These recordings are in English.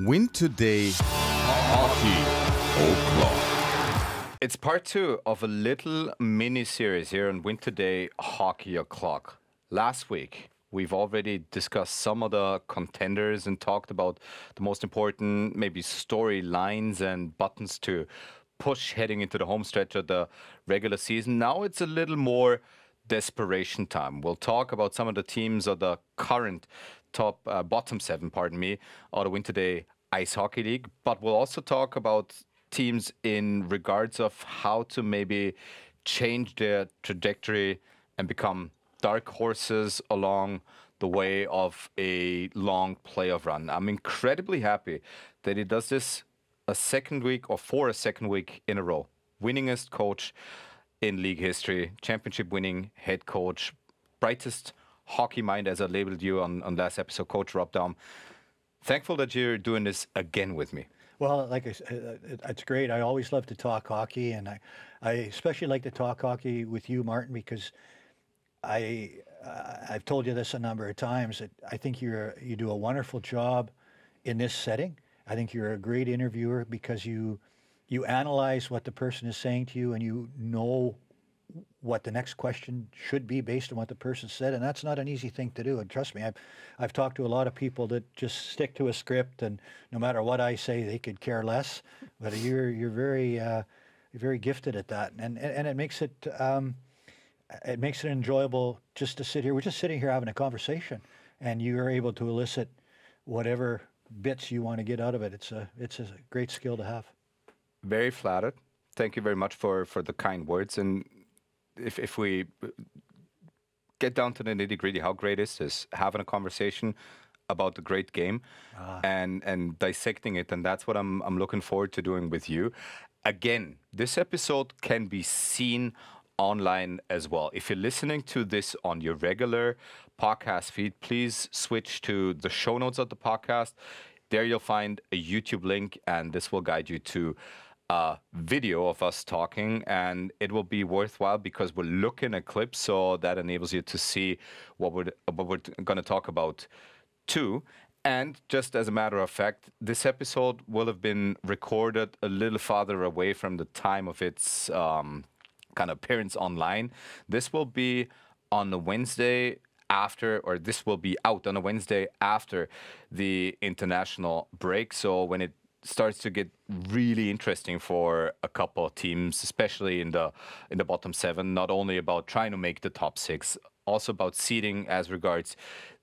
Win Today Hockey O'Clock. It's part 2 of a little mini-series here on Win Today Hockey O'Clock. Last week, we've already discussed some of the contenders and talked about the most important maybe storylines and buttons to push heading into the home stretch of the regular season. Now it's a little more desperation time. We'll talk about some of the teams of the current bottom 7, of the Win Today Ice Hockey League, but we'll also talk about teams in regards of how to maybe change their trajectory and become dark horses along the way of a long playoff run. I'm incredibly happy that he does this a second week in a row. Winningest coach in league history, championship winning head coach, brightest hockey mind, as I labeled you on last episode, Coach Rob Daum. Thankful that you're doing this again with me. Well, like I said, it's great. I always love to talk hockey, and I especially like to talk hockey with you, Martin, because I've told you this a number of times. That I think you do a wonderful job in this setting. I think you're a great interviewer because you analyze what the person is saying to you, and you know what the next question should be based on what the person said, and that's not an easy thing to do. And trust me, I've talked to a lot of people that just stick to a script, and no matter what I say, they could care less. But you're very gifted at that, and it makes it enjoyable just to sit here. We're just sitting here having a conversation, and you are able to elicit whatever bits you want to get out of it. It's a great skill to have. Very flattered. Thank you very much for the kind words. And if we get down to the nitty-gritty, how great is this? Having a conversation about the great game and dissecting it, and that's what I'm looking forward to doing with you. Again, this episode can be seen online as well. If you're listening to this on your regular podcast feed, please switch to the show notes of the podcast. There you'll find a YouTube link, and this will guide you to a video of us talking, and it will be worthwhile because we're looking at clips, so that enables you to see what we're going to talk about too. And just as a matter of fact, this episode will have been recorded a little farther away from the time of its kind of appearance online. This will be on the Wednesday after, or this will be out on a Wednesday after the international break. So when it starts to get really interesting for a couple of teams, especially in the bottom 7, not only about trying to make the top 6, also about seeding as regards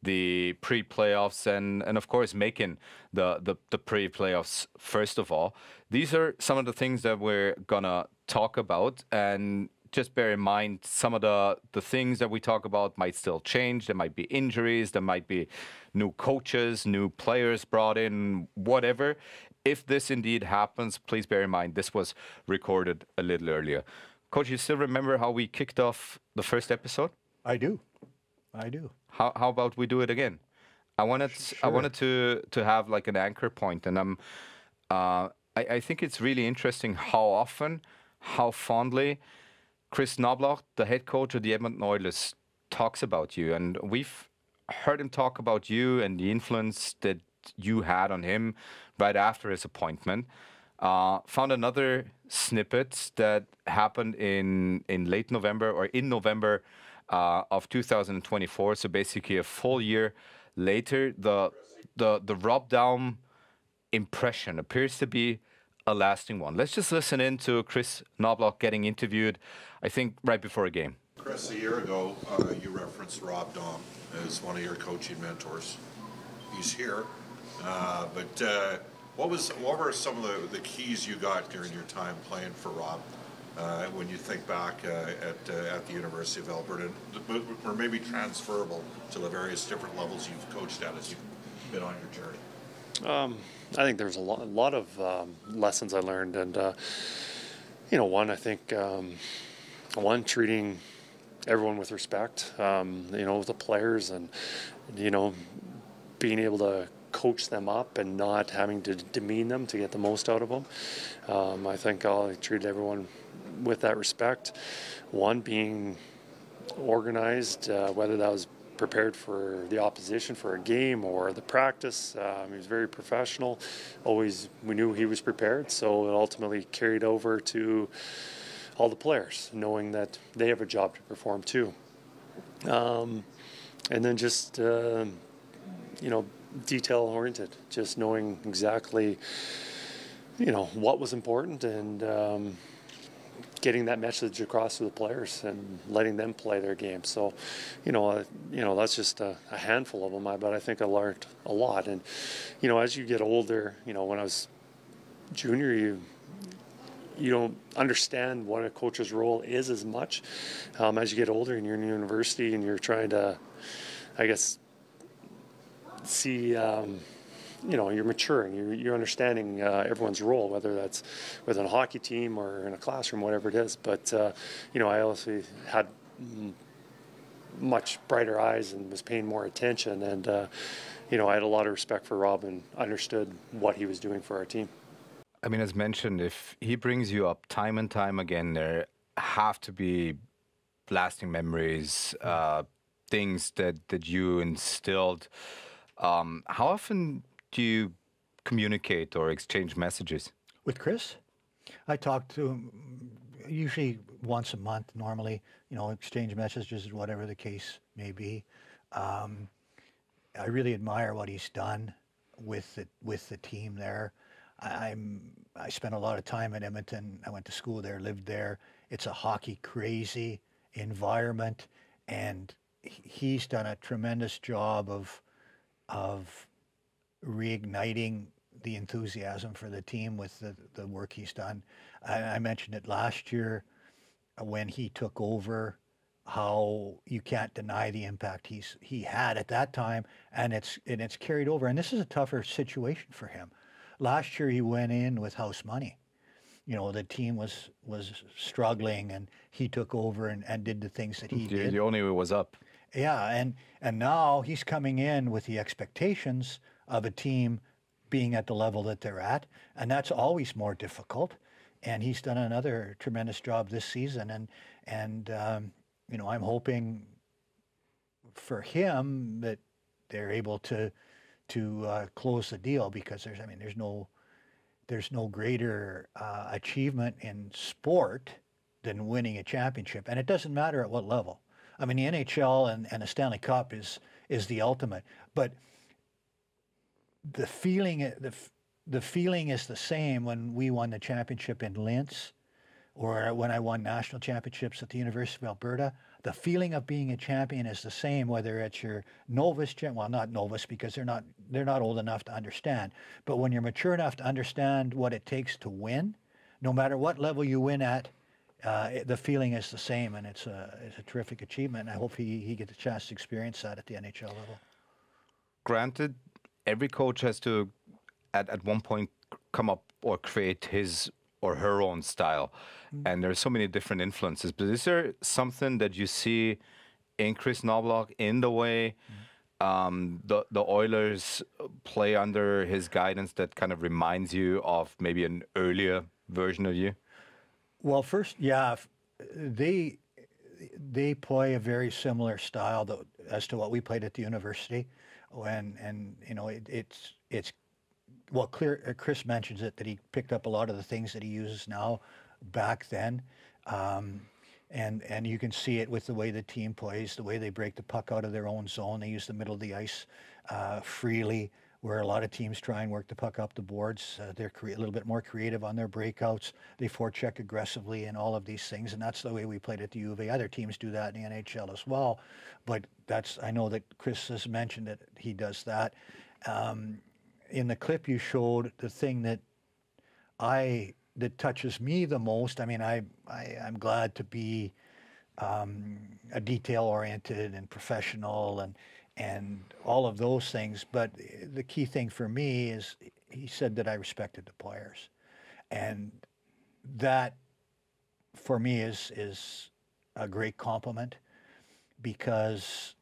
the pre-playoffs and of course making the pre-playoffs first of all. These are some of the things that we're gonna talk about, and just bear in mind some of the things that we talk about might still change. There might be injuries, there might be new coaches, new players brought in, whatever. If this indeed happens, please bear in mind this was recorded a little earlier. Coach, you still remember how we kicked off the first episode? I do. How about we do it again? I wanted to have like an anchor point, and I think it's really interesting how fondly Chris Knobloch, the head coach of the Edmonton Oilers, talks about you. And we've heard him talk about you and the influence that you had on him right after his appointment. Found another snippet that happened in late November, or in November of 2024. So basically a full year later, the Rob Daum impression appears to be a lasting one. Let's just listen in to Chris Knobloch getting interviewed, I think, right before a game. Chris, a year ago, you referenced Rob Daum as one of your coaching mentors. He's here, but what were some of the keys you got during your time playing for Rob when you think back at the University of Alberta, or maybe transferable to the various different levels you've coached at as you've been on your journey? I think there's a lot of lessons I learned, and one, treating everyone with respect, the players, and being able to coach them up and not having to demean them to get the most out of them. I think I treated everyone with that respect. One, being organized, whether that was prepared for the opposition for a game or the practice. He was very professional. Always, we knew he was prepared, so it ultimately carried over to all the players, knowing that they have a job to perform too. And then just, detail-oriented, just knowing exactly, what was important and getting that message across to the players and letting them play their game. So, that's just a handful of them, but I think I learned a lot. And, as you get older, when I was junior, you don't understand what a coach's role is as much. As you get older and you're in university and you're trying to, I guess, see, you're maturing, you're understanding everyone's role, whether that's within a hockey team or in a classroom, whatever it is. But, I also had much brighter eyes and was paying more attention. And, I had a lot of respect for Rob and understood what he was doing for our team. I mean, as mentioned, if he brings you up time and time again, there have to be lasting memories, things that you instilled. How often do you communicate or exchange messages? With Chris? I talk to him usually once a month normally, exchange messages, whatever the case may be. I really admire what he's done with the team there. I spent a lot of time in Edmonton. I went to school there, lived there. It's a hockey crazy environment, and he's done a tremendous job of reigniting the enthusiasm for the team with the work he's done. I mentioned it last year when he took over, how you can't deny the impact he had at that time, and it's carried over. And this is a tougher situation for him. Last year he went in with house money. The team was struggling, and he took over and did the things that he did. The only way was up. Yeah, and now he's coming in with the expectations of a team being at the level that they're at, and that's always more difficult. And he's done another tremendous job this season, and I'm hoping for him that they're able to close the deal, because there's no greater achievement in sport than winning a championship, and it doesn't matter at what level. I mean, the NHL and the Stanley Cup is the ultimate, but the feeling is the same when we won the championship in Linz, or when I won national championships at the University of Alberta. The feeling of being a champion is the same, whether it's your novice, well, not novice because they're not old enough to understand, but when you're mature enough to understand what it takes to win, no matter what level you win at, the feeling is the same, and it's a terrific achievement. I hope he gets a chance to experience that at the NHL level. Granted, every coach has to, at one point, come up or create his or her own style. And there's so many different influences. But is there something that you see in Chris Knobloch in the way the Oilers play under his guidance that kind of reminds you of maybe an earlier version of you? Well, first, yeah, they play a very similar style as to what we played at the university. It's well, Chris mentions it, that he picked up a lot of the things that he uses now back then. And you can see it with the way the team plays, the way they break the puck out of their own zone. They use the middle of the ice freely, where a lot of teams try and work the puck up the boards. They're a little bit more creative on their breakouts. They forecheck aggressively and all of these things, and that's the way we played at the U of A. Other teams do that in the NHL as well, but I know that Chris has mentioned that he does that. In the clip you showed, the thing that touches me the most, I mean, I'm glad to be a detail-oriented and professional and all of those things, but the key thing for me is he said that I respected the players, and that for me is a great compliment, because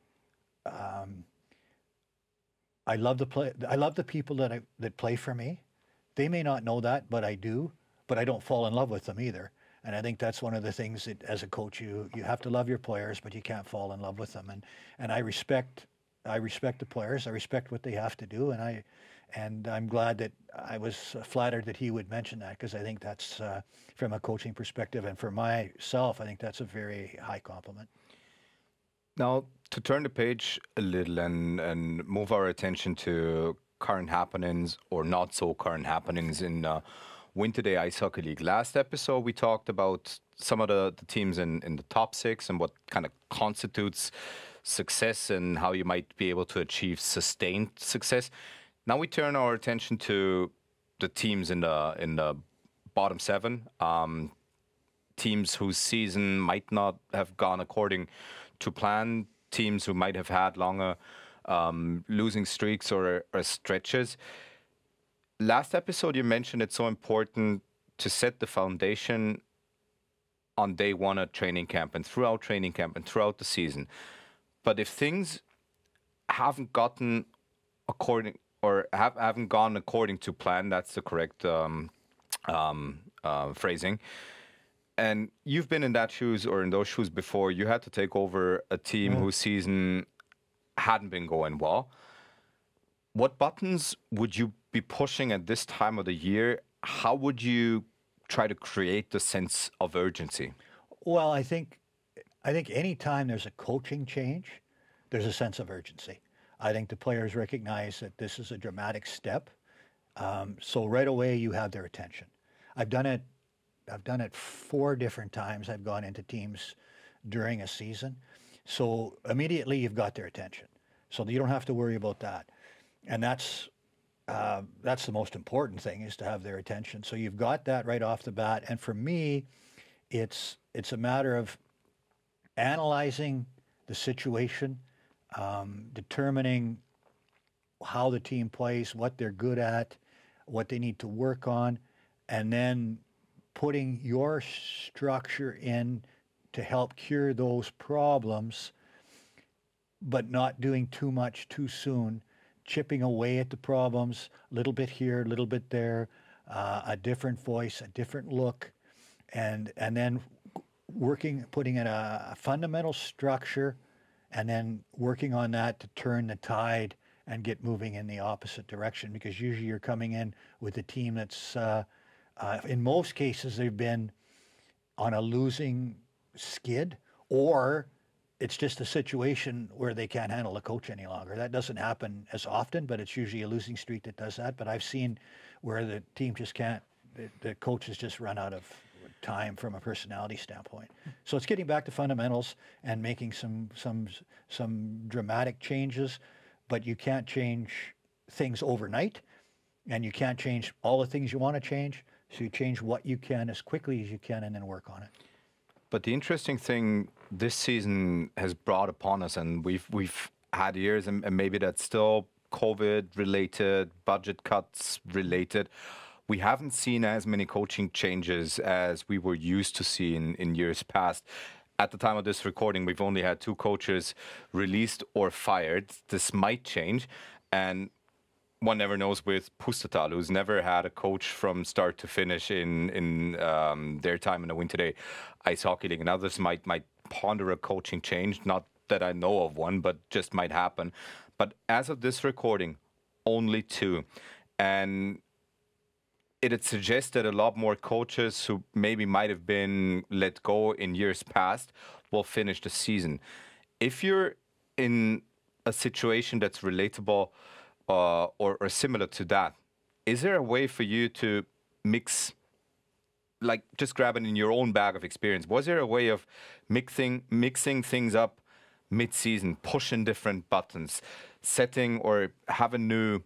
I love the people that play for me. They may not know that, but I do. But I don't fall in love with them either. And I think that's one of the things that, as a coach, you have to love your players, but you can't fall in love with them. And I respect the players. I respect what they have to do, and I'm glad that I was flattered that he would mention that, because I think that's from a coaching perspective, and for myself, I think that's a very high compliment. Now, to turn the page a little and move our attention to current happenings or not so current happenings in Winter Day Ice Hockey League. Last episode, we talked about some of the teams in the top 6 and what kind of constitutes success and how you might be able to achieve sustained success. Now we turn our attention to the teams in the bottom 7, teams whose season might not have gone according to plan, teams who might have had longer losing streaks or stretches. Last episode, you mentioned it's so important to set the foundation on day 1 at training camp and throughout training camp and throughout the season. But if things haven't gotten according or haven't gone according to plan, that's the correct phrasing. And you've been in that shoes or in those shoes before. You had to take over a team whose season hadn't been going well. What buttons would you be pushing at this time of the year? How would you try to create the sense of urgency? Well, I think any time there's a coaching change, there's a sense of urgency. I think the players recognize that this is a dramatic step. So right away you have their attention. I've done it 4 different times. I've gone into teams during a season. So immediately you've got their attention. So you don't have to worry about that. And that's the most important thing, is to have their attention. So you've got that right off the bat. And for me, it's a matter of analyzing the situation, determining how the team plays, what they're good at, what they need to work on, and then putting your structure in to help cure those problems, but not doing too much too soon, chipping away at the problems, a little bit here, a little bit there, a different voice, a different look, and then putting in a fundamental structure, and then working on that to turn the tide and get moving in the opposite direction. Because usually you're coming in with a team that's, in most cases, they've been on a losing skid, or it's just a situation where they can't handle the coach any longer. That doesn't happen as often, but it's usually a losing streak that does that. But I've seen where the team just can't, the coach has just run out of time from a personality standpoint. So it's getting back to fundamentals and making some dramatic changes, but you can't change things overnight, and you can't change all the things you want to change. So you change what you can as quickly as you can, and then work on it. But the interesting thing this season has brought upon us, and we've had years, and maybe that's still COVID related, budget cuts related. We haven't seen as many coaching changes as we were used to seeing in years past. At the time of this recording, we've only had 2 coaches released or fired. This might change, and one never knows with Pustetal, who's never had a coach from start to finish in their time in the Winter Day Ice Hockey League. And others might ponder a coaching change, not that I know of one, but just might happen. But as of this recording, only 2. And it suggests that a lot more coaches who maybe might have been let go in years past will finish the season. If you're in a situation that's relatable or similar to that, is there a way for you to mix, like just grabbing in your own bag of experience? Was there a way of mixing things up mid-season, pushing different buttons, setting or having new,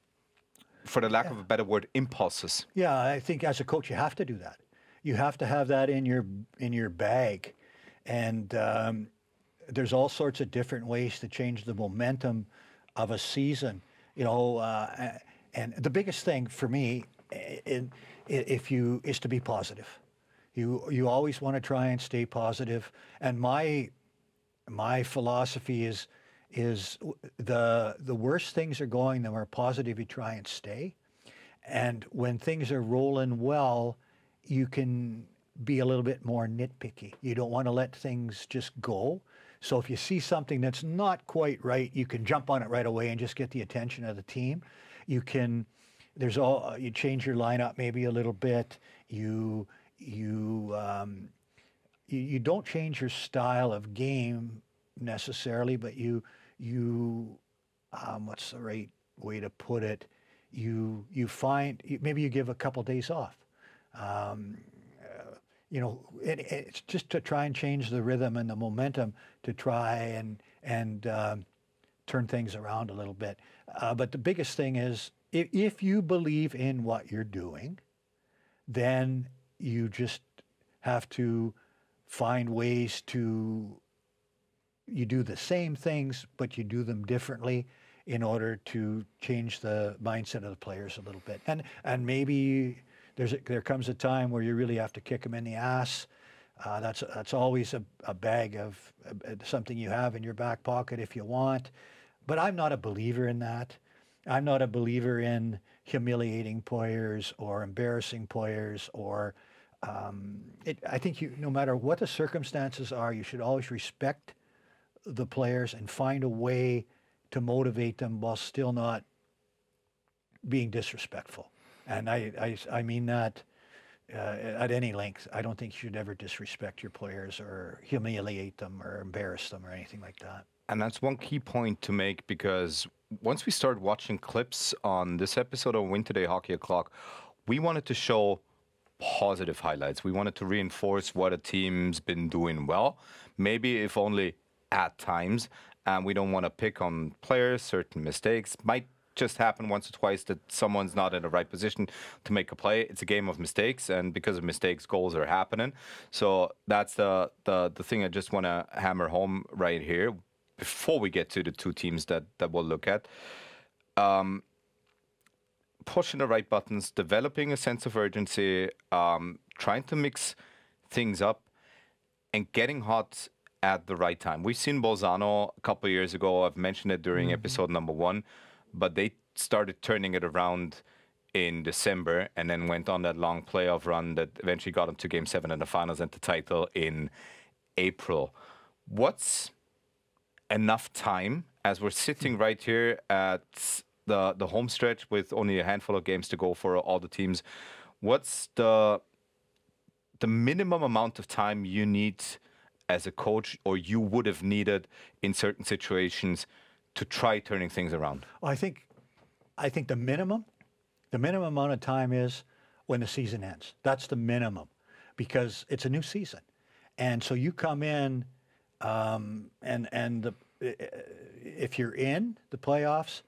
for the lack of a better word, impulses? Yeah, I think as a coach you have to do that. You have to have that in your bag, and there's all sorts of different ways to change the momentum of a season. You know, and the biggest thing for me, is to be positive. You always want to try and stay positive. And my philosophy is the worse things are going, the more positive you try and stay. And when things are rolling well, you can be a little bit more nitpicky. You don't want to let things just go. So if you see something that's not quite right, you can jump on it right away and just get the attention of the team. You can, you change your lineup maybe a little bit. You don't change your style of game necessarily, but you what's the right way to put it? Maybe you give a couple days off. It's just to try and change the rhythm and the momentum to try and turn things around a little bit. But the biggest thing is, if you believe in what you're doing, then you just have to find ways you do the same things, but you do them differently in order to change the mindset of the players a little bit. And maybe there comes a time where you really have to kick them in the ass. That's always a bag of something you have in your back pocket if you want. But I'm not a believer in that. I'm not a believer in humiliating players or embarrassing players or I think no matter what the circumstances are, you should always respect the players and find a way to motivate them while still not being disrespectful. And I mean that at any length. I don't think you should ever disrespect your players or humiliate them or embarrass them or anything like that. And that's one key point to make, because once we started watching clips on this episode of Win Today Hockey O'Clock, we wanted to show positive highlights. We wanted to reinforce what a team's been doing well, maybe if only at times. And we don't want to pick on players. Certain mistakes might just happen once or twice that someone's not in the right position to make a play. It's a game of mistakes, and because of mistakes, goals are happening. So that's the thing I just want to hammer home right here before we get to the two teams that we'll look at. Pushing the right buttons, developing a sense of urgency, trying to mix things up, and getting hot at the right time. We've seen Bolzano a couple of years ago. I've mentioned it during episode number 1, but they started turning it around in December and then went on that long playoff run that eventually got them to Game 7 in the finals and the title in April. What's enough time, as we're sitting right here at the home stretch with only a handful of games to go for all the teams? What's the minimum amount of time you need as a coach, or you would have needed in certain situations, to try turning things around? Well, I think the minimum amount of time is when the season ends. That's the minimum, because it's a new season, and so you come in, if you're in the playoffs,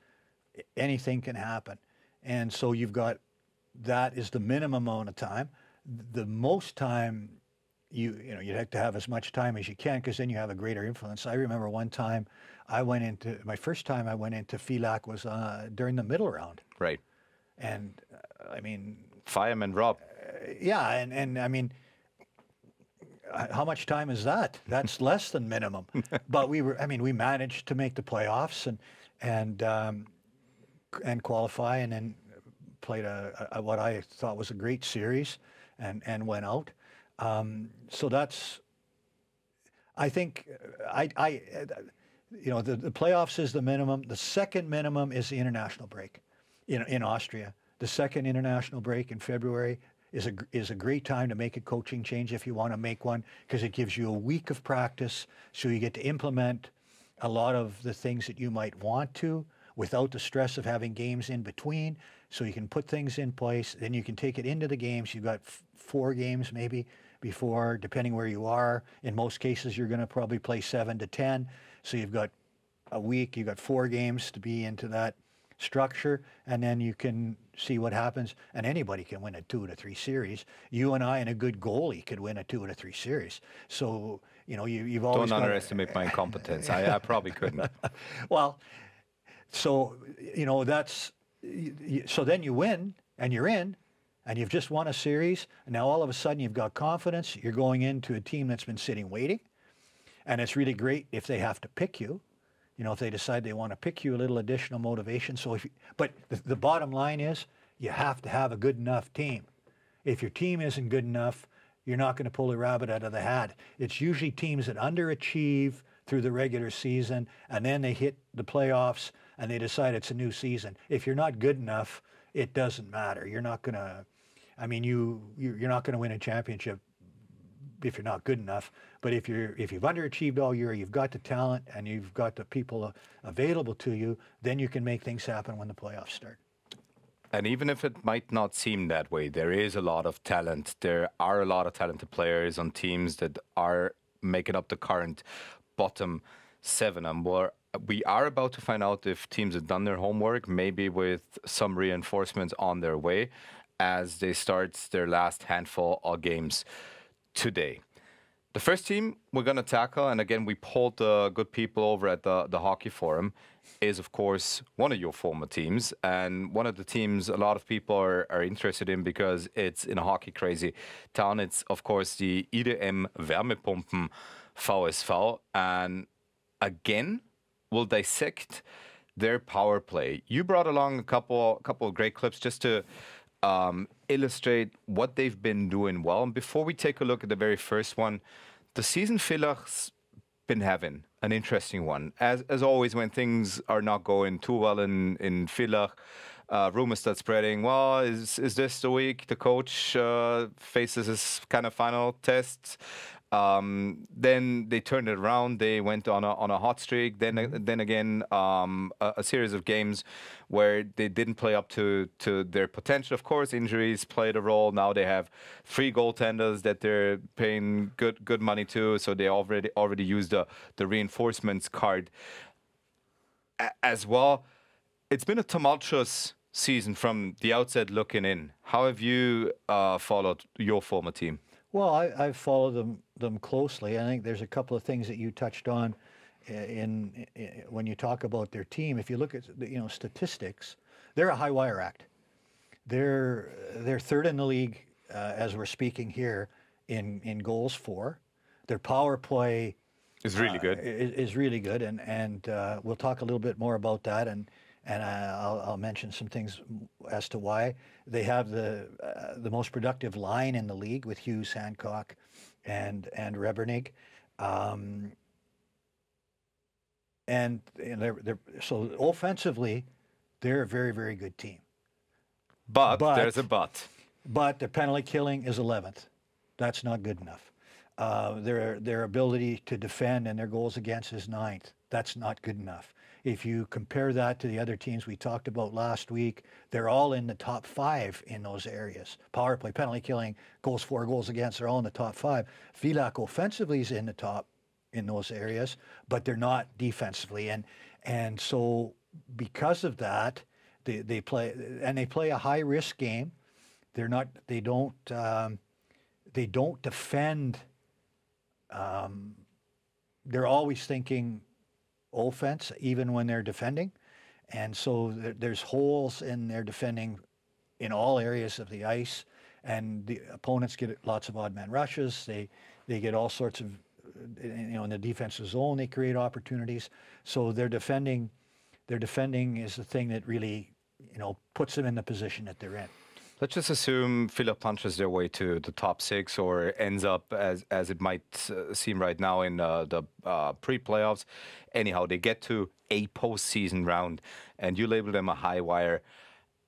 anything can happen, and so that is the minimum amount of time. The most time, you'd have to have as much time as you can, because then you have a greater influence. I remember one time my first time I went into FILAC was during the middle round. Right. And I mean, Fireman Rob. Yeah, and I mean, how much time is that? That's less than minimum. But we managed to make the playoffs and qualify, and then played what I thought was a great series, and went out. So that's, I think, the playoffs is the minimum. The second minimum is the international break in Austria. The second international break in February is a great time to make a coaching change if you want to make one, because it gives you a week of practice, so you get to implement a lot of the things that you might want to without the stress of having games in between. So you can put things in place, then you can take it into the games. You've got 4 games maybe before, depending where you are. In most cases, you're going to probably play 7 to 10. So you've got a week, you've got 4 games to be into that structure, and then you can see what happens. And anybody can win a 2 to 3 series. You and I and a good goalie could win a 2 to 3 series. So, you've always Don't underestimate my incompetence. I probably couldn't. Well, so, so then you win, and you're in, and you've just won a series, and now all of a sudden you've got confidence. You're going into a team that's been sitting waiting, and it's really great if they have to pick you. If they decide they want to pick you, a little additional motivation. So, but the bottom line is, you have to have a good enough team. If your team isn't good enough, you're not going to pull a rabbit out of the hat. It's usually teams that underachieve through the regular season, and then they hit the playoffs and they decide it's a new season. If you're not good enough, it doesn't matter. You're not going to, I mean, you're not going to win a championship if you're not good enough. But if you've underachieved all year, you've got the talent and you've got the people available to you, then you can make things happen when the playoffs start. And even if it might not seem that way, there is a lot of talent. There are a lot of talented players on teams that are making up the current bottom 7. And we are about to find out if teams have done their homework, maybe with some reinforcements on their way as they start their last handful of games today. The first team we're going to tackle, and again, we polled the good people over at the Hockey Forum, is, of course, one of your former teams, and one of the teams a lot of people are interested in because it's in a hockey-crazy town. It's, of course, the IDM Wärmepumpen VSV, and again, we'll dissect their power play. You brought along a couple of great clips just to illustrate what they've been doing well. And before we take a look at the very first one, the season Villach's been having an interesting one. As always, when things are not going too well in Villach, rumors start spreading. Well, is this the week the coach faces his kind of final tests? Then they turned it around. They went on a hot streak. Then again, a series of games where they didn't play up to their potential. Of course, injuries played a role. Now they have 3 goaltenders that they're paying good money to. So they already used the reinforcements card as well. It's been a tumultuous season from the outside looking in. How have you followed your former team? Well, I've followed them closely. I think there's a couple of things that you touched on in when you talk about their team. If you look at statistics, they're a high wire act. They're third in the league as we're speaking here in goals for. Their power play is really good. Is really good, and we'll talk a little bit more about that, and I'll mention some things as to why. They have the most productive line in the league with Hughes, Hancock, and Rebernig, and they're so offensively, they're a very, very good team. But there's a but. But their penalty killing is 11th. That's not good enough. Their ability to defend and their goals against is 9th. That's not good enough. If you compare that to the other teams we talked about last week, they're all in the top 5 in those areas. Power play, penalty killing, goals for, goals against, they're all in the top 5. Villach offensively is in the top in those areas, but they're not defensively. And so because of that, they play a high risk game. They don't defend. They're always thinking offense, even when they're defending, and so there's holes in their defending in all areas of the ice, and the opponents get lots of odd man rushes. They get all sorts of, in the defensive zone they create opportunities. So their defending is the thing that really puts them in the position that they're in. Let's just assume Villach punches their way to the top 6 or ends up as it might seem right now in the pre-playoffs. Anyhow, they get to a postseason round, and you label them a high wire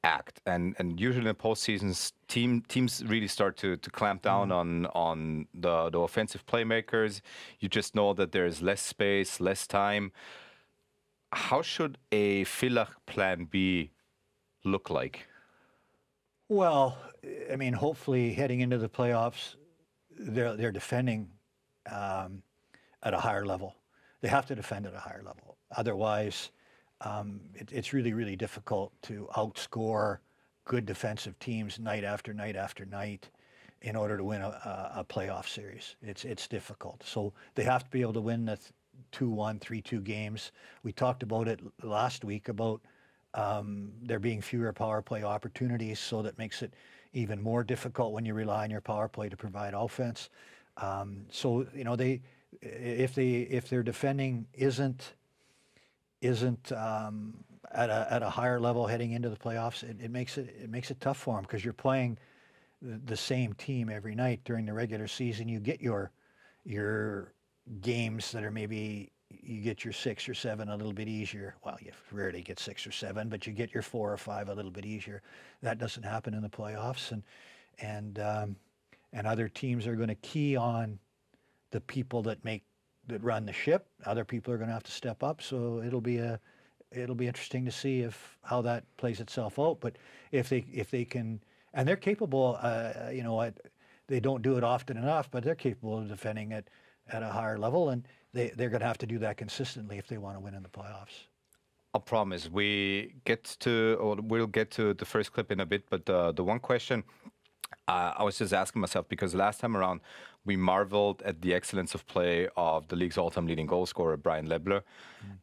act. And usually in postseasons, teams really start to clamp down on the offensive playmakers. You just know that there's less space, less time. How should a Villach plan B look like? Well, I mean, hopefully heading into the playoffs, they're defending at a higher level. They have to defend at a higher level. Otherwise, it's really, really difficult to outscore good defensive teams night after night after night in order to win a playoff series. It's difficult. So they have to be able to win the 2-1, 3-2 games. We talked about it last week about there being fewer power play opportunities, so that makes it even more difficult when you rely on your power play to provide offense. So if their defending isn't at a higher level heading into the playoffs, it makes it tough for them, because you're playing the same team every night during the regular season. You get your games that are maybe you get your 6 or 7 a little bit easier. Well, you rarely get 6 or 7, but you get your 4 or 5 a little bit easier. That doesn't happen in the playoffs, and other teams are going to key on the people that run the ship. Other people are going to have to step up. So it'll be interesting to see how that plays itself out. But if they can, and they're capable, they don't do it often enough, but they're capable of defending it at a higher level, and they're going to have to do that consistently if they want to win in the playoffs. I promise we'll get to the first clip in a bit, but the one question I was just asking myself, because last time around we marveled at the excellence of play of the league's all-time leading goal scorer, Brian Lebler,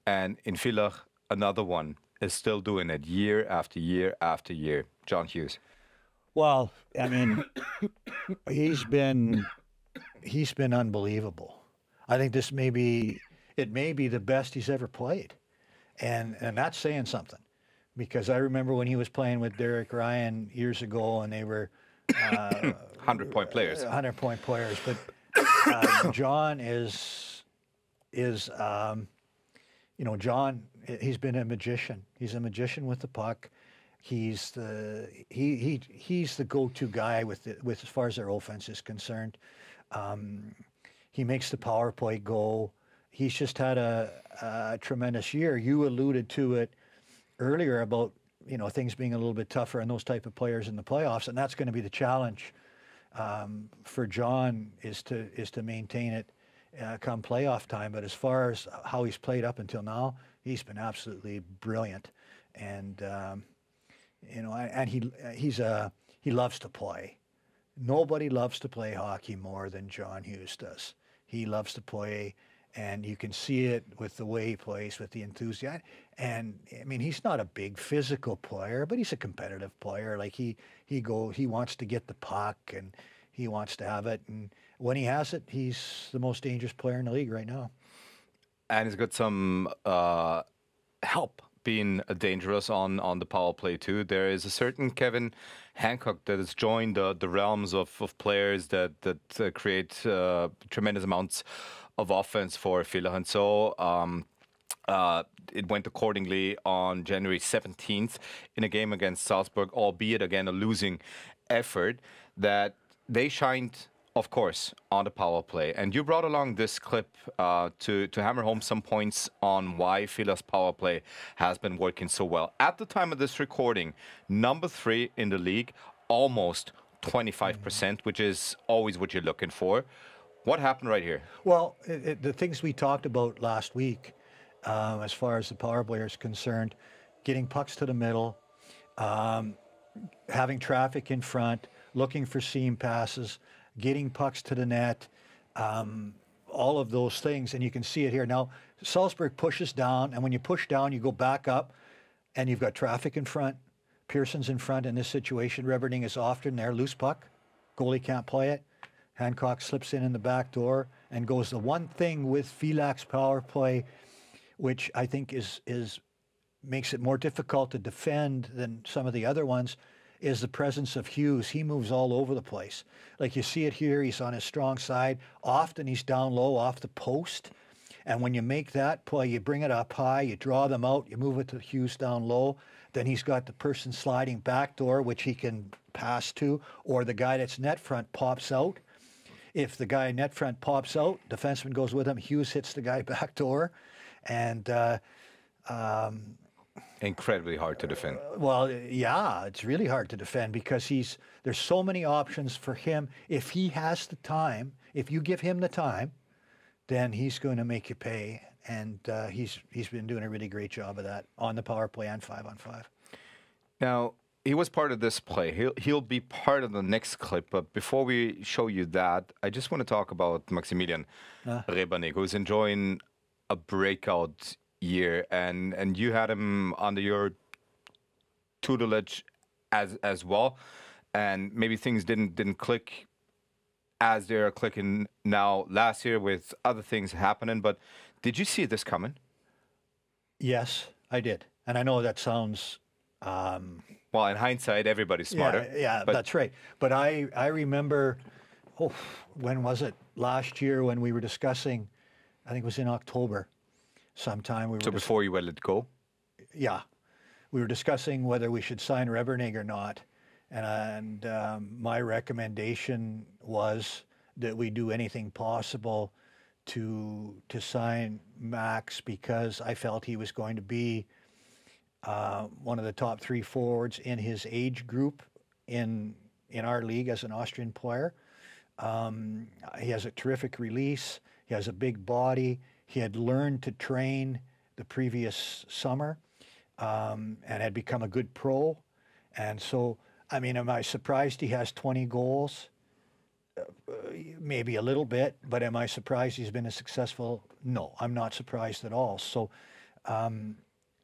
and in Villach, another one is still doing it year after year after year, John Hughes. Well, I mean, he's been unbelievable. I think it may be the best he's ever played, and that's saying something, because I remember when he was playing with Derek Ryan years ago, and they were 100-point players. 100-point players, but John is John. He's been a magician. He's a magician with the puck. He's the go-to guy with as far as their offense is concerned. He makes the power play go. He's just had a tremendous year. You alluded to it earlier about things being a little bit tougher on those type of players in the playoffs, and that's going to be the challenge for John is to maintain it come playoff time. But as far as how he's played up until now, he's been absolutely brilliant, and he loves to play. Nobody loves to play hockey more than John Hughes does. He loves to play, and you can see it with the way he plays, with the enthusiasm. And I mean, he's not a big physical player, but he's a competitive player. Like he wants to get the puck, and he wants to have it. And when he has it, he's the most dangerous player in the league right now. And he's got some help being dangerous on the power play too. There is a certain Kevin Hancock that has joined the realms of players that create tremendous amounts of offense for Villach. And so it went accordingly on January 17th in a game against Salzburg, albeit again a losing effort, that they shined, of course, on the power play. And you brought along this clip to hammer home some points on why Villach's power play has been working so well. At the time of this recording, number 3 in the league, almost 25%, which is always what you're looking for. What happened right here? Well, the things we talked about last week, as far as the power play is concerned, getting pucks to the middle, having traffic in front, looking for seam passes, getting pucks to the net, all of those things, and you can see it here. Now, Salzburg pushes down, and when you push down, you go back up, and you've got traffic in front. Pearson's in front in this situation. Reberding is often there, loose puck. Goalie can't play it. Hancock slips in the back door and goes. The one thing with Villach's power play, which I think makes it more difficult to defend than some of the other ones, is the presence of Hughes. He moves all over the place. Like you see it here, he's on his strong side. Often he's down low off the post. And when you make that play, you bring it up high, you draw them out, you move it to Hughes down low. Then he's got the person sliding back door, which he can pass to, or the guy that's net front pops out. If the guy net front pops out, defenseman goes with him, Hughes hits the guy back door. And incredibly hard to defend. Well, yeah, it's really hard to defend because there's so many options for him. If he has the time, if you give him the time, then he's going to make you pay. And he's been doing a really great job of that on the power play and 5-on-5. Now, he was part of this play. He'll be part of the next clip. But before we show you that, I just want to talk about Maximilian Rebernig, who's enjoying a breakout year, and you had him under your tutelage as well, and maybe things didn't click as they're clicking now last year with other things happening. But did you see this coming? Yes, I did, and I know that sounds Well, in hindsight, everybody's smarter. Yeah, that's right. But I remember, when was it? Last year when we were discussing, I think it was in October sometime. So before you let it go? Yeah. We were discussing whether we should sign Rebernig or not. And my recommendation was that we do anything possible to sign Max, because I felt he was going to be one of the top 3 forwards in his age group in our league as an Austrian player. He has a terrific release. He has a big body. He had learned to train the previous summer and had become a good pro. And so, I mean, am I surprised he has 20 goals? Maybe a little bit, but am I surprised he's been as successful? No, I'm not surprised at all. So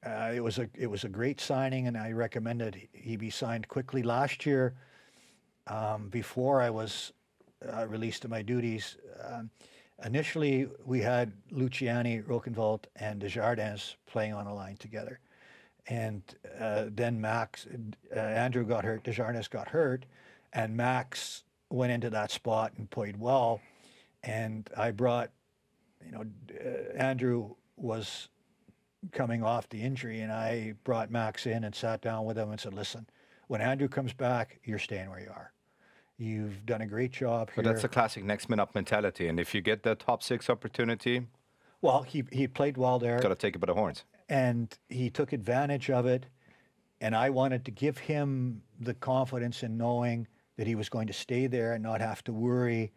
it was a great signing, and I recommended he be signed quickly. Last year, before I was released to my duties, initially we had Luciani, Rokenwald, and Desjardins playing on a line together. And then Andrew got hurt, Desjardins got hurt, and Max went into that spot and played well. And I brought, Andrew was coming off the injury, and I brought Max in and sat down with him and said, listen, when Andrew comes back, you're staying where you are. You've done a great job here. But that's a classic next man up mentality. And if you get the top 6 opportunity, well, he played well there. Got to take it by the horns. And he took advantage of it. And I wanted to give him the confidence in knowing that he was going to stay there and not have to worry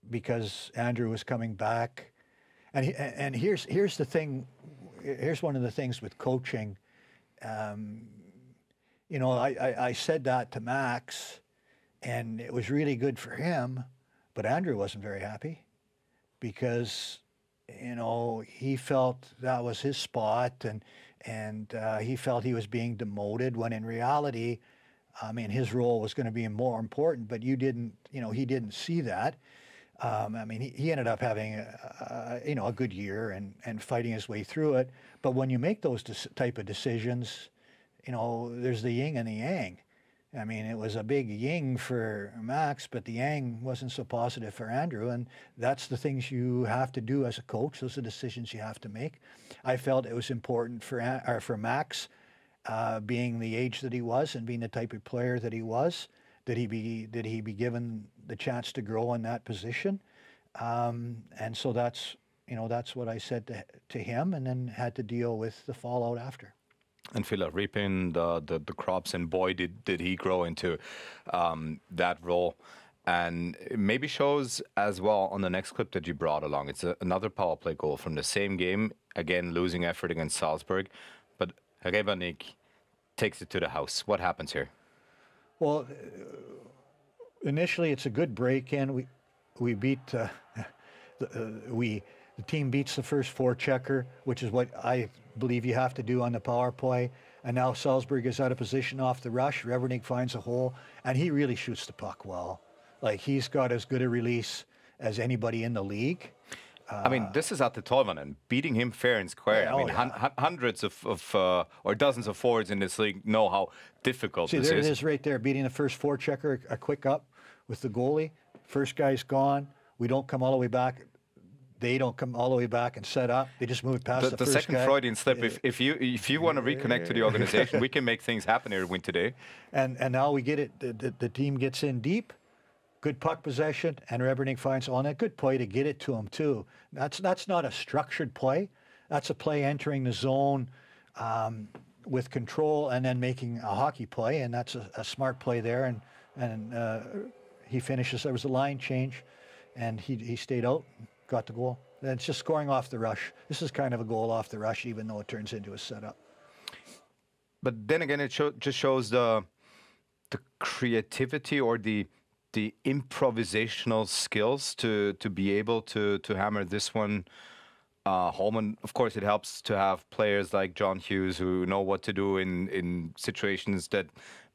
because Andrew was coming back. And here's the thing. Here's one of the things with coaching. I said that to Max, and it was really good for him, but Andrew wasn't very happy because, he felt that was his spot, and he felt he was being demoted, when in reality, I mean, his role was going to be more important, but he didn't see that. I mean, he ended up having a good year and fighting his way through it. But when you make those type of decisions, there's the yin and the yang. I mean, it was a big yin for Max, but the yang wasn't so positive for Andrew. And that's the things you have to do as a coach. Those are decisions you have to make. I felt it was important for Max, being the age that he was and being the type of player that he was, that he be given the chance to grow in that position. And so that's what I said to him, and then had to deal with the fallout after. And Phil, reaping the crops, and boy, did he grow into that role. And it maybe shows as well on the next clip that you brought along. It's another power play goal from the same game, again losing effort against Salzburg, but Rebernig takes it to the house. What happens here? Well, initially it's a good break-in. We beat the team beats the first forechecker, which is what I believe you have to do on the power play. And now Salzburg is out of position off the rush. Rebernig finds a hole, and he really shoots the puck well. Like, he's got as good a release as anybody in the league. I mean, this is at the Tolvanen, beating him fair and square. Yeah, I mean, hundreds or dozens of forwards in this league know how difficult this is. See, there it is right there, beating the first forechecker, a quick up with the goalie. First guy's gone. We don't come all the way back. They don't come all the way back and set up. They just move past the first second guy. Freudian slip. If you want to reconnect to the organization, we can make things happen here. Win today. And now we get it. The team gets in deep. Good puck possession, and Rebernig finds on a good play to get it to him too. That's not a structured play. That's a play entering the zone with control and then making a hockey play, and that's a smart play there. And he finishes. There was a line change, and he stayed out, got the goal. And it's just scoring off the rush. This is kind of a goal off the rush, even though it turns into a setup. But then again, it just shows the creativity or the improvisational skills to be able to hammer this one home. And of course, it helps to have players like John Hughes who know what to do in situations that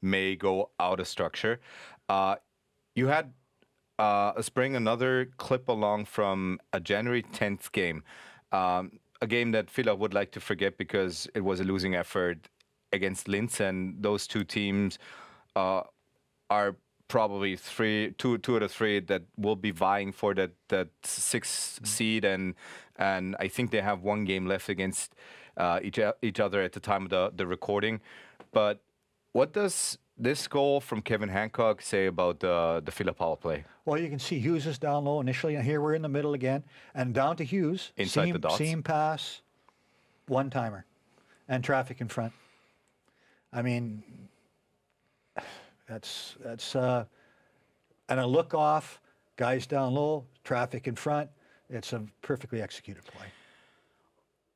may go out of structure. You had another clip along from a January 10th game, a game that Phila would like to forget because it was a losing effort against Linz, and those two teams are probably two out of three that will be vying for that sixth seed, and I think they have one game left against each other at the time of the recording. But what does this goal from Kevin Hancock say about the Villa power play? Well, you can see Hughes is down low initially, and here we're in the middle again, and down to Hughes. Inside the dots. Seam pass, one-timer, and traffic in front. I mean, that's and a look off, guys down low, traffic in front. It's a perfectly executed play.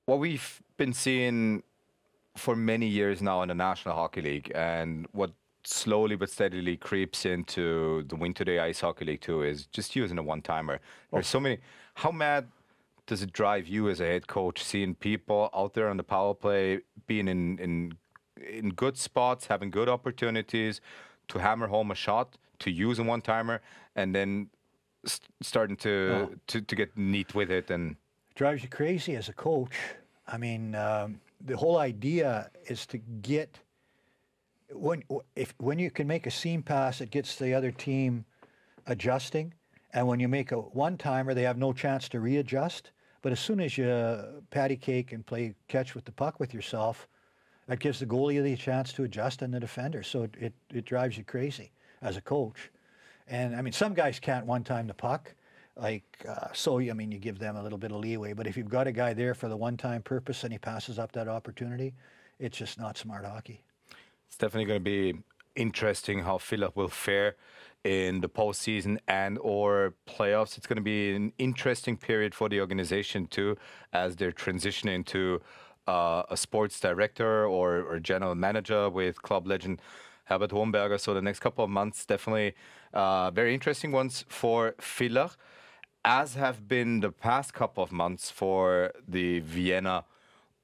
What we've been seeing for many years now in the National Hockey League, and what slowly but steadily creeps into the Winter Day Ice Hockey League too, is just using a one-timer. There's so many. How mad does it drive you as a head coach seeing people out there on the power play being in good spots, having good opportunities to hammer home a shot, to use a one-timer, and then starting to get neat with it? And drives you crazy as a coach. I mean, the whole idea is to get when you can make a seam pass, it gets the other team adjusting, and when you make a one-timer, they have no chance to readjust. But as soon as you patty cake and play catch with the puck with yourself, that gives the goalie the chance to adjust and the defender. So it drives you crazy as a coach. And I mean, some guys can't one-time the puck. So, I mean, you give them a little bit of leeway. But if you've got a guy there for the one-time purpose and he passes up that opportunity, it's just not smart hockey. It's definitely going to be interesting how Villa will fare in the postseason and or playoffs. It's going to be an interesting period for the organization too, as they're transitioning to a sports director or general manager with club legend Herbert Hohenberger. So the next couple of months, definitely very interesting ones for Villa, as have been the past couple of months for the Vienna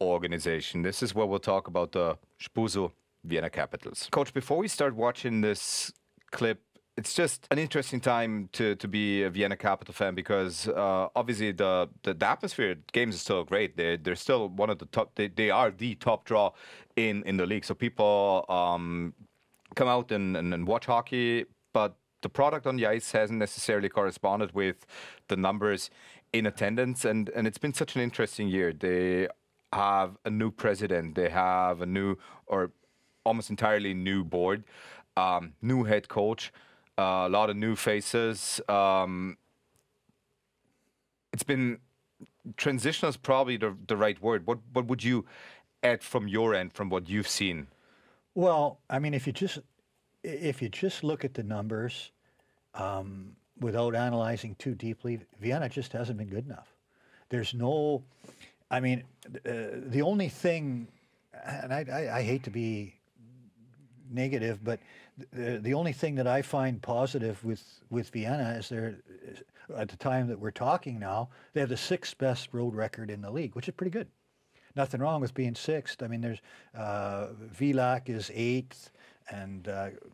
organization. This is where we'll talk about the Spusu Vienna Capitals. Coach, before we start watching this clip, it's just an interesting time to be a Vienna Capital fan, because obviously the atmosphere games are still great. They're still one of the top. They are the top draw in the league. So people come out and watch hockey, but the product on the ice hasn't necessarily corresponded with the numbers in attendance. And it's been such an interesting year. They have a new president. They have a new or almost entirely new board, new head coach, a lot of new faces. It's been transitional is probably the right word. What would you add from your end, from what you've seen? Well, I mean, if you just look at the numbers without analyzing too deeply, Vienna just hasn't been good enough. There's no, I mean, the only thing, and I hate to be negative, but the only thing that I find positive with Vienna is at the time that we're talking now, they have the 6th best road record in the league, which is pretty good. Nothing wrong with being 6th. I mean, there's Villach is 8th, and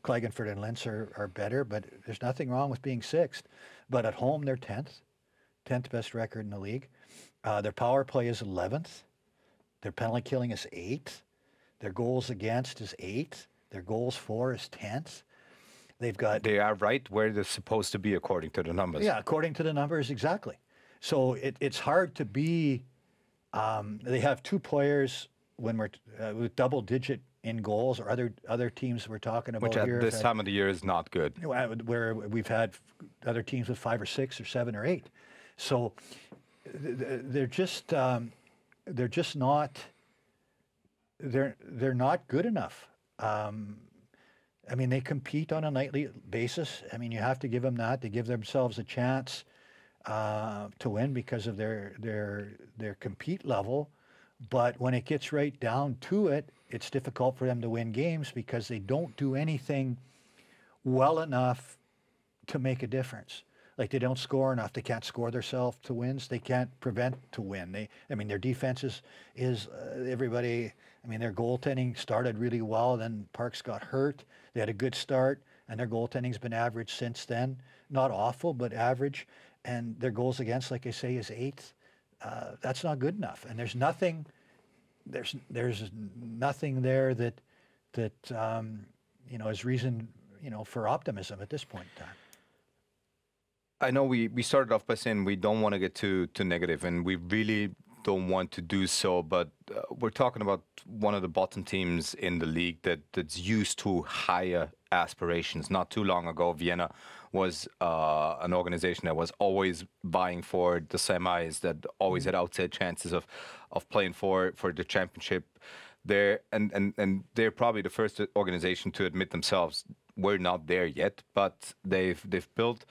Klagenfurt and Linz are better, but there's nothing wrong with being 6th. But at home, they're 10th best record in the league. Their power play is 11th. Their penalty killing is 8th. Their goals against is 8th. Their goals for is 10th. They are right where they're supposed to be according to the numbers. Yeah, according to the numbers, exactly. So it's hard to be. They have 2 players when we're with double-digit in goals, or other teams we're talking about, which at this time of the year is not good. Where we've had other teams with 5 or 6 or 7 or 8. So they're just not. They're not good enough. I mean, they compete on a nightly basis. I mean, you have to give them that. They give themselves a chance to win because of their compete level. But when it gets right down to it, it's difficult for them to win games because they don't do anything well enough to make a difference. Like, they don't score enough. They can't score themselves to wins. They can't prevent to win. Their defense is everybody. I mean, their goaltending started really well. Then Parks got hurt. They had a good start, and their goaltending's been average since then. Not awful, but average. And their goals against, like I say, is 8th. That's not good enough. And there's nothing there that that is reason for optimism at this point in time? I know we started off by saying we don't want to get too negative, and we really don't want to do so, but we're talking about one of the bottom teams in the league that's used to higher aspirations. Not too long ago, Vienna was an organization that was always vying for the semis, that always had outside chances of playing for the championship. And they're probably the first organization to admit themselves we're not there yet, but they've built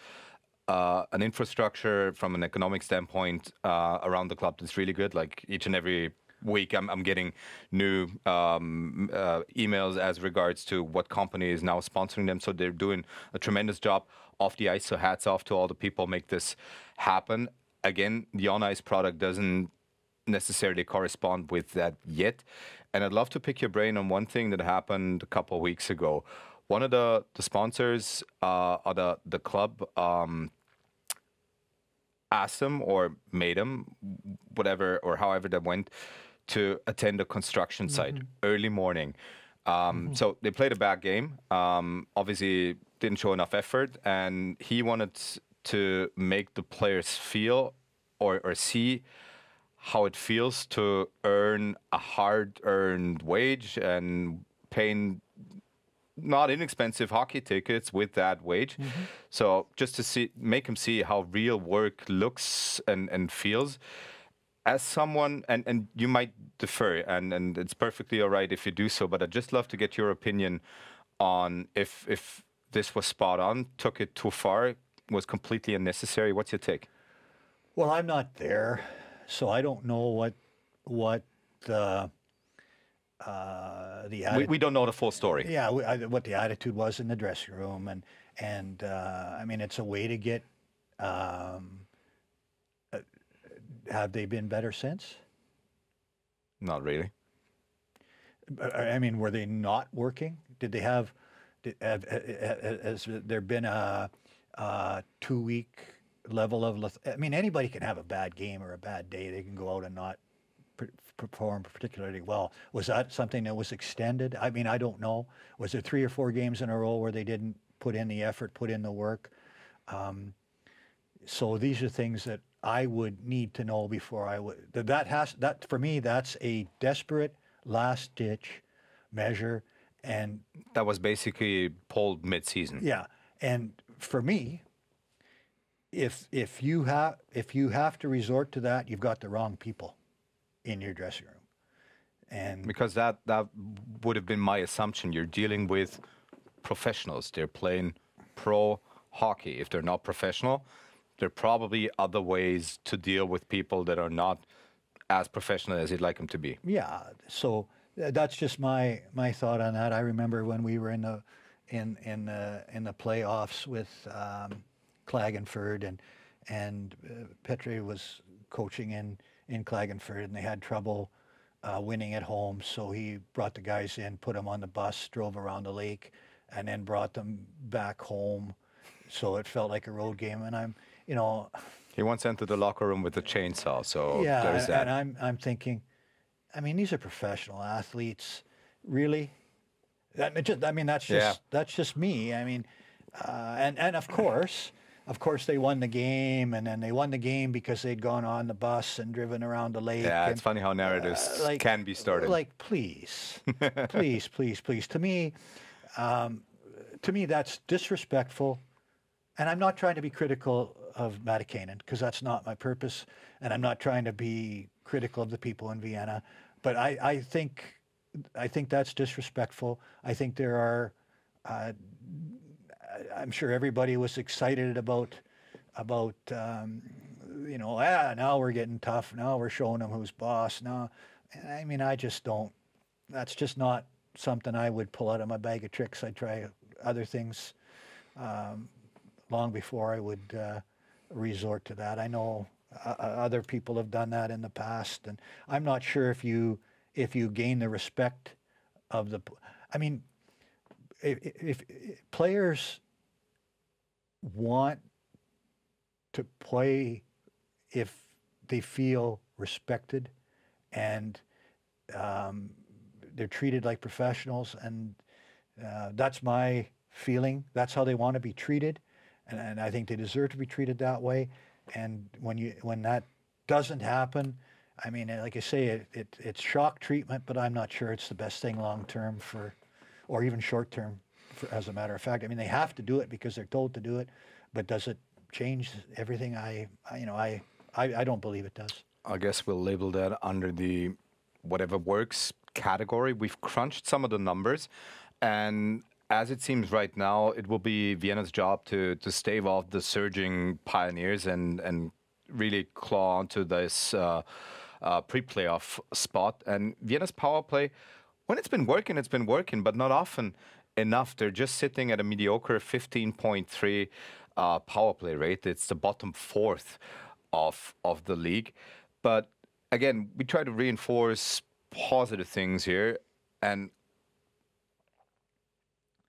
an infrastructure from an economic standpoint around the club that's really good. Like each and every week, I'm getting new emails as regards to what company is now sponsoring them. So they're doing a tremendous job off the ice. So hats off to all the people make this happen. Again, the on-ice product doesn't necessarily correspond with that yet. And I'd love to pick your brain on one thing that happened a couple of weeks ago. One of the sponsors of the club asked them or made them, whatever or however that went, to attend a construction site early morning. So they played a bad game. Obviously, didn't show enough effort, and he wanted to make the players feel or see how it feels to earn a hard-earned wage and paying not inexpensive hockey tickets with that wage. So just to make him see how real work looks and feels. As someone, and you might defer, and it's perfectly all right if you do so, but I'd just love to get your opinion on if this was spot on, took it too far, was completely unnecessary. What's your take? Well, I'm not there, so I don't know what the We don't know the full story. Yeah, what the attitude was in the dressing room, and I mean, it's a way to get. Have they been better since? Not really. I mean, were they not working? Did they have? Has there been a 2-week level of? I mean, anybody can have a bad game or a bad day. They can go out and not perform particularly well. Was that something that was extended? I mean, I don't know. Was there 3 or 4 games in a row where they didn't put in the effort, put in the work? So these are things that I would need to know before I would. That for me, that's a desperate last-ditch measure, and that was basically pulled mid-season. Yeah, and for me, if you have to resort to that, you've got the wrong people in your dressing room. And because that would have been my assumption. You're dealing with professionals. They're playing pro hockey. If they're not professional, there are probably other ways to deal with people that are not as professional as you'd like them to be. Yeah, so that's just my thought on that. I remember when we were in the playoffs with Klagenfurt, and Petri was coaching in Klagenfurt, and they had trouble winning at home. So he brought the guys in, put them on the bus, drove around the lake, and then brought them back home. So it felt like a road game. And he once entered the locker room with a chainsaw. So yeah, there's that. And I'm thinking, I mean, these are professional athletes, really. That's just me. I mean, and of course they won the game, and then they won the game because they'd gone on the bus and driven around the lake. Yeah, it's funny how narratives can be started. Like, please. To me, that's disrespectful. And I'm not trying to be critical of Matikainen, because that's not my purpose, and I'm not trying to be critical of the people in Vienna. But I think that's disrespectful. I think there are. I'm sure everybody was excited about now we're getting tough. Now we're showing them who's boss. Now, I mean, I just don't. That's just not something I would pull out of my bag of tricks. I'd try other things long before I would resort to that. I know other people have done that in the past, and I'm not sure if you gain the respect of the. I mean, if players want to play if they feel respected and they're treated like professionals, and that's my feeling. That's how they want to be treated, and I think they deserve to be treated that way. And when that doesn't happen, I mean, like I say, it's shock treatment, but I'm not sure it's the best thing long term or even short term. As a matter of fact, I mean, they have to do it because they're told to do it, but does it change everything? I don't believe it does. I guess we'll label that under the whatever works category. We've crunched some of the numbers, and as it seems right now, it will be Vienna's job to stave off the surging Pioneers and really claw onto this pre-playoff spot. And Vienna's power play, when it's been working, but not often enough. They're just sitting at a mediocre 15.3 power play rate. It's the bottom fourth of the league. But again, we try to reinforce positive things here, and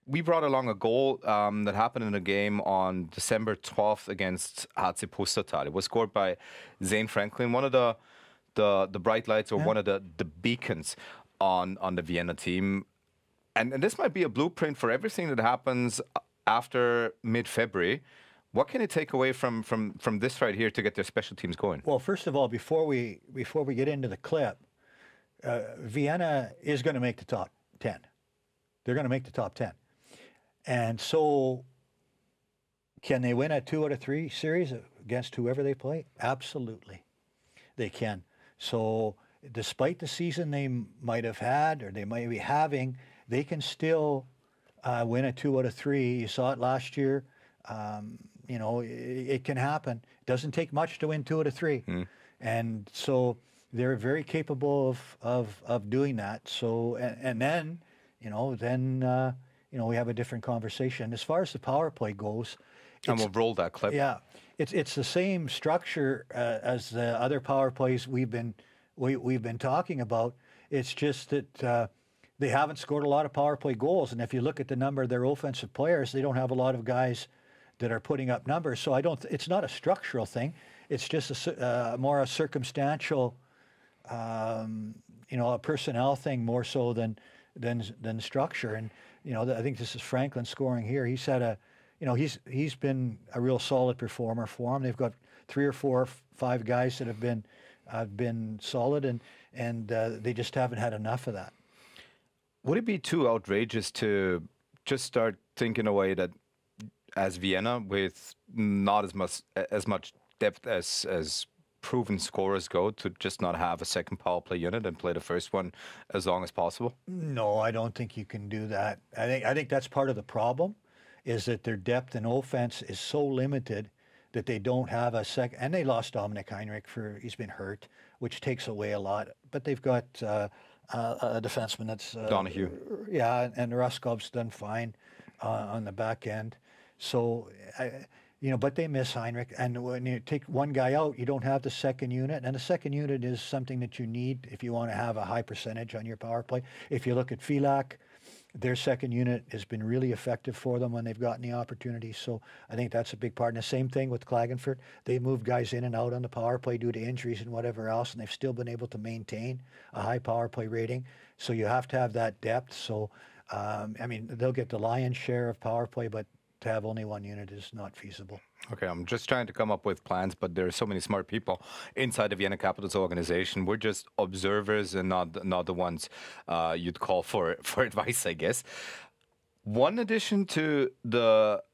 we brought along a goal that happened in a game on December 12th against HC Pustertal. It was scored by Zane Franklin, one of the bright lights, or one of the beacons on the Vienna team. And this might be a blueprint for everything that happens after mid-February. What can you take away from this right here to get their special teams going? Well, first of all, before we get into the clip, Vienna is going to make the top 10. They're going to make the top 10. And so can they win a 2 out of 3 series against whoever they play? Absolutely. They can. So despite the season they might have had or they might be having, they can still win a 2 out of 3. You saw it last year. You know, it can happen. It doesn't take much to win 2 out of 3. And so they're very capable of doing that. So, and then, we have a different conversation. As far as the power play goes, and we'll roll that clip. Yeah, it's the same structure as the other power plays we've been talking about. It's just that they haven't scored a lot of power play goals, and if you look at the number of their offensive players, they don't have a lot of guys that are putting up numbers. So it's not a structural thing. It's just more a circumstantial, a personnel thing more so than structure. And I think this is Franklin scoring here. He's had he's been a real solid performer for them. They've got 3 or 4 or 5 guys that have been solid, and they just haven't had enough of that. Would it be too outrageous to just start thinking away that as Vienna, with not as much depth as proven scorers go, to just not have a second power play unit and play the first one as long as possible? No, I don't think you can do that. I think that's part of the problem, is that their depth in offense is so limited that they don't have a second. And they lost Dominic Heinrich he's been hurt, which takes away a lot. But they've got a defenseman that's Donahue. Yeah, and Ruskov's done fine on the back end. So, but they miss Heinrich. And when you take one guy out, you don't have the second unit. And the second unit is something that you need if you want to have a high percentage on your power play. If you look at Filak, their second unit has been really effective for them when they've gotten the opportunity. So I think that's a big part. And the same thing with Klagenfurt. They moved guys in and out on the power play due to injuries and whatever else, and they've still been able to maintain a high power play rating. So you have to have that depth. So, they'll get the lion's share of power play, but to have only one unit is not feasible. Okay, I'm just trying to come up with plans, but there are so many smart people inside the Vienna Capitals organization. We're just observers and not the ones you'd call for advice, I guess. One addition to the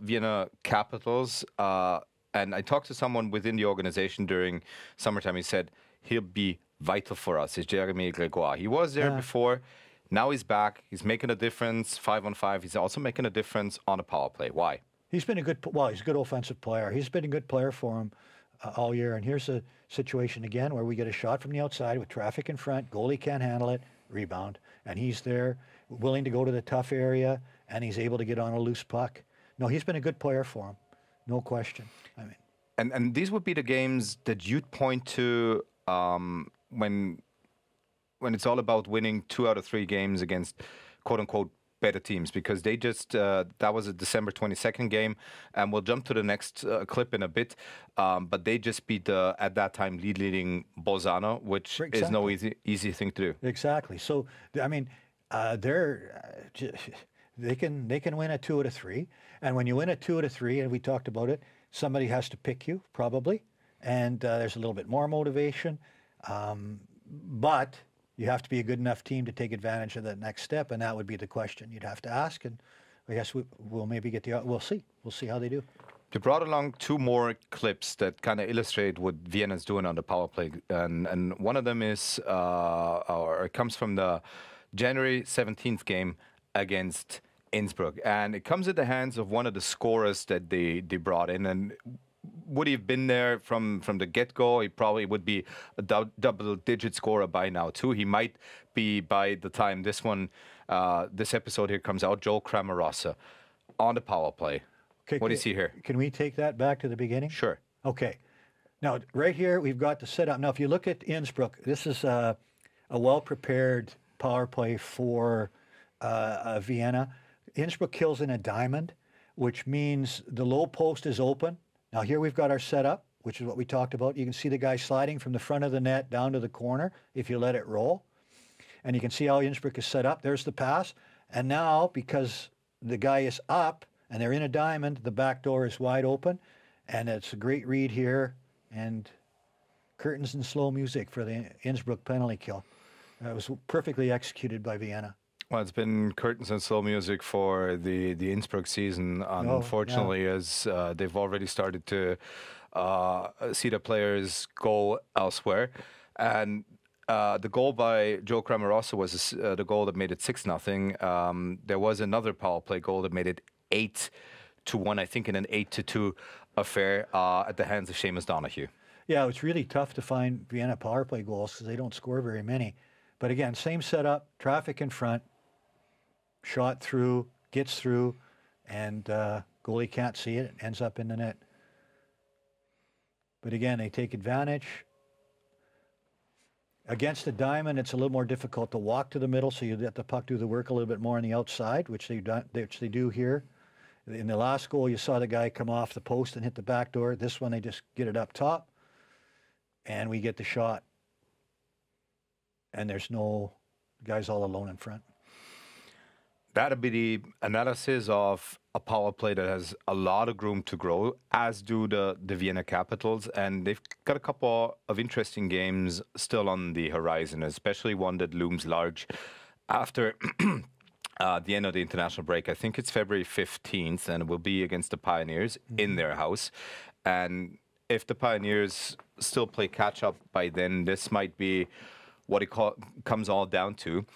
Vienna Capitals, and I talked to someone within the organization during summertime. He said he'll be vital for us. Is Jeremy Gregoire. He was there before. Now he's back. He's making a difference 5-on-5. He's also making a difference on a power play. Why? He's been he's a good offensive player. He's been a good player for him all year. And here's a situation again where we get a shot from the outside with traffic in front. Goalie can't handle it. Rebound. And he's there, willing to go to the tough area, and he's able to get on a loose puck. No, he's been a good player for him. No question. And these would be the games that you'd point to when it's all about winning 2 out of 3 games against quote-unquote better teams because they just, that was a December 22nd game, and we'll jump to the next clip in a bit, but they just beat the, at that time, leading Bolzano, which is no easy thing to do. Exactly. So, I mean, they can win a 2 out of 3, and when you win a 2 out of 3, and we talked about it, somebody has to pick you, probably, and there's a little bit more motivation, but you have to be a good enough team to take advantage of that next step, and that would be the question you'd have to ask. And I guess we'll maybe get we'll see. We'll see how they do. You brought along 2 more clips that kind of illustrate what Vienna's doing on the power play, and one of them is, or it comes from the January 17th game against Innsbruck, and it comes at the hands of one of the scorers that they brought in. And would he have been there from the get-go? He probably would be a double-digit scorer by now too. He might be by the time this episode here comes out. Joe Cramarossa on the power play. Okay, what do you see here? Can we take that back to the beginning? Sure. Okay. Now, right here, we've got the setup. Now, if you look at Innsbruck, this is a well-prepared power play for Vienna. Innsbruck kills in a diamond, which means the low post is open. Now, here we've got our setup, which is what we talked about. You can see the guy sliding from the front of the net down to the corner if you let it roll. And you can see how Innsbruck is set up. There's the pass. And now, because the guy is up and they're in a diamond, the back door is wide open. And it's a great read here. And curtains and slow music for the Innsbruck penalty kill. It was perfectly executed by Vienna. Well, it's been curtains and slow music for the Innsbruck season, unfortunately, as they've already started to see the players go elsewhere. And the goal by Joe Cramarossa was the goal that made it 6-0. There was another power play goal that made it 8-1, I think, in an 8-2 affair at the hands of Seamus Donahue. Yeah, it's really tough to find Vienna power play goals because they don't score very many. But again, same setup, traffic in front, shot through, gets through, and goalie can't see it, ends up in the net. But again, they take advantage. Against the diamond, it's a little more difficult to walk to the middle, so you let the puck do the work a little bit more on the outside, which they do here. In the last goal, you saw the guy come off the post and hit the back door. This one, they just get it up top, and we get the shot. And there's no guys all alone in front. That'd be the analysis of a power play that has a lot of room to grow, as do the Vienna Capitals. And they've got a couple of interesting games still on the horizon, especially one that looms large after the end of the international break. I think it's February 15th, and it will be against the Pioneers in their house. And if the Pioneers still play catch-up by then, this might be what it comes all down to.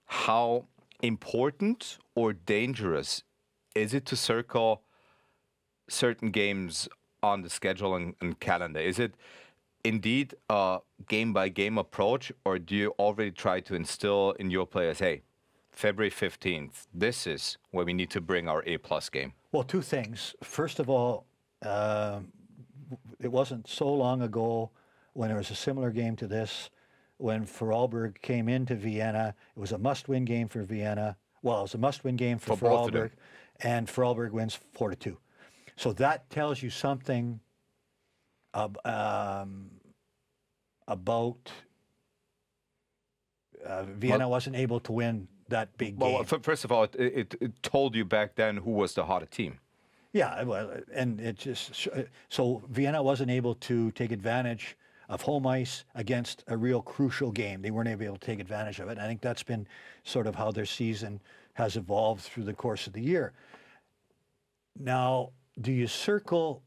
How important or dangerous is it to circle certain games on the schedule and calendar? Is it indeed a game-by-game approach, or do you already try to instill in your players, hey, February 15th, this is where we need to bring our A-plus game? Well, 2 things. First of all, it wasn't so long ago when there was a similar game to this, when Vorarlberg came into Vienna. It was a must-win game for Vienna. Well, it was a must-win game for Vorarlberg, and Vorarlberg wins 4-2. So that tells you something about Vienna wasn't able to win that big game. Well, first of all, it told you back then who was the hotter team. Yeah, well, and it just so Vienna wasn't able to take advantage of home ice against a real crucial game. They weren't able to take advantage of it. I think that's been sort of how their season has evolved through the course of the year. Now, do you circle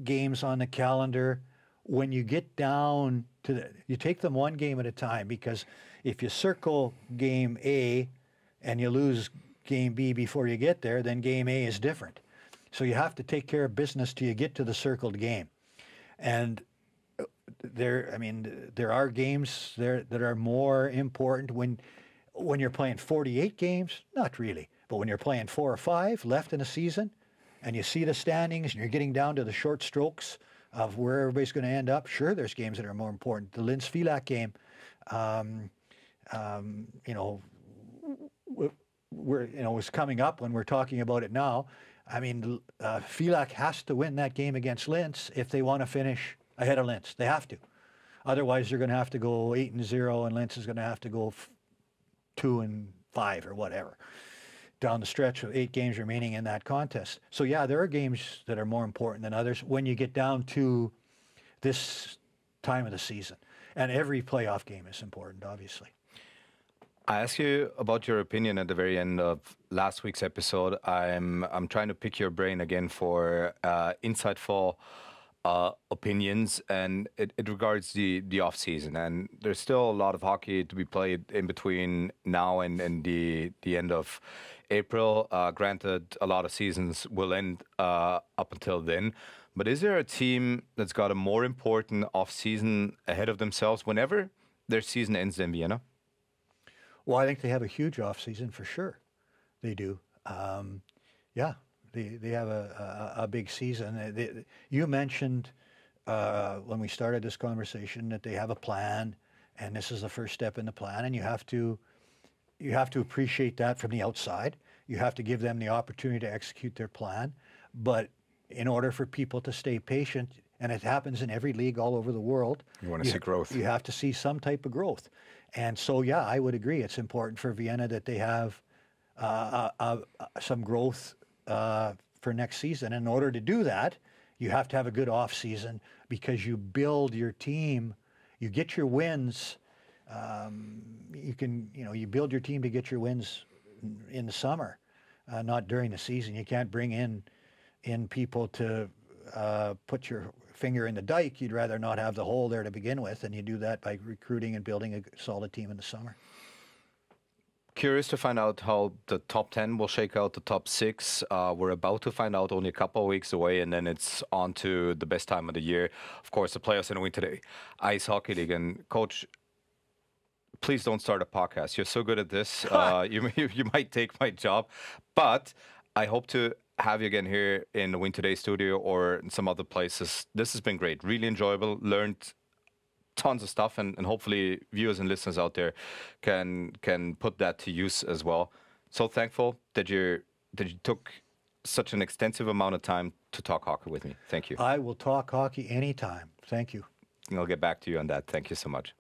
games on the calendar when you get down to you take them one game at a time? Because if you circle game A and you lose game B before you get there, then game A is different. So you have to take care of business till you get to the circled game. And there are games there that are more important when you're playing 48 games, not really. But when you're playing 4 or 5 left in a season, and you see the standings, and you're getting down to the short strokes of where everybody's going to end up, sure, there's games that are more important. The Linz-Villach game, was coming up when we're talking about it now. I mean, Phelak has to win that game against Linz if they want to finish ahead of Linz. They have to. Otherwise, they're going to have to go 8-0, and Linz is going to have to go 2-5 or whatever down the stretch with 8 games remaining in that contest. So yeah, there are games that are more important than others when you get down to this time of the season. And every playoff game is important, obviously. I asked you about your opinion at the very end of last week's episode. I'm trying to pick your brain again for insightful opinions, and it regards the off season. And there's still a lot of hockey to be played in between now and the end of April. Granted, a lot of seasons will end up until then. But is there a team that's got a more important off season ahead of themselves whenever their season ends in Vienna? Well, I think they have a huge off season for sure. They do. Yeah, they have a big season. You mentioned when we started this conversation that they have a plan, and this is the first step in the plan, and you have to appreciate that from the outside. You have to give them the opportunity to execute their plan. But in order for people to stay patient, and it happens in every league all over the world, you want to see growth. You have to see some type of growth. And so, yeah, I would agree. It's important for Vienna that they have some growth for next season. In order to do that, you have to have a good off season because you build your team, you get your wins. You build your team to get your wins in the summer, not during the season. You can't bring in people to put your finger in the dike. You'd rather not have the hole there to begin with, and you do that by recruiting and building a solid team in the summer. Curious to find out how the top 10 will shake out the top 6. We're about to find out, only a couple of weeks away, and then it's on to the best time of the year. Of course, the playoffs in the winter today. Ice Hockey League. And Coach, please don't start a podcast. You're so good at this. You might take my job, but I hope to have you again here in the Win Today studio or in some other places. This has been great. Really enjoyable. Learned tons of stuff, and hopefully viewers and listeners out there can put that to use as well. So thankful that you took such an extensive amount of time to talk hockey with me. Thank you. I will talk hockey anytime. Thank you. And I'll get back to you on that. Thank you so much.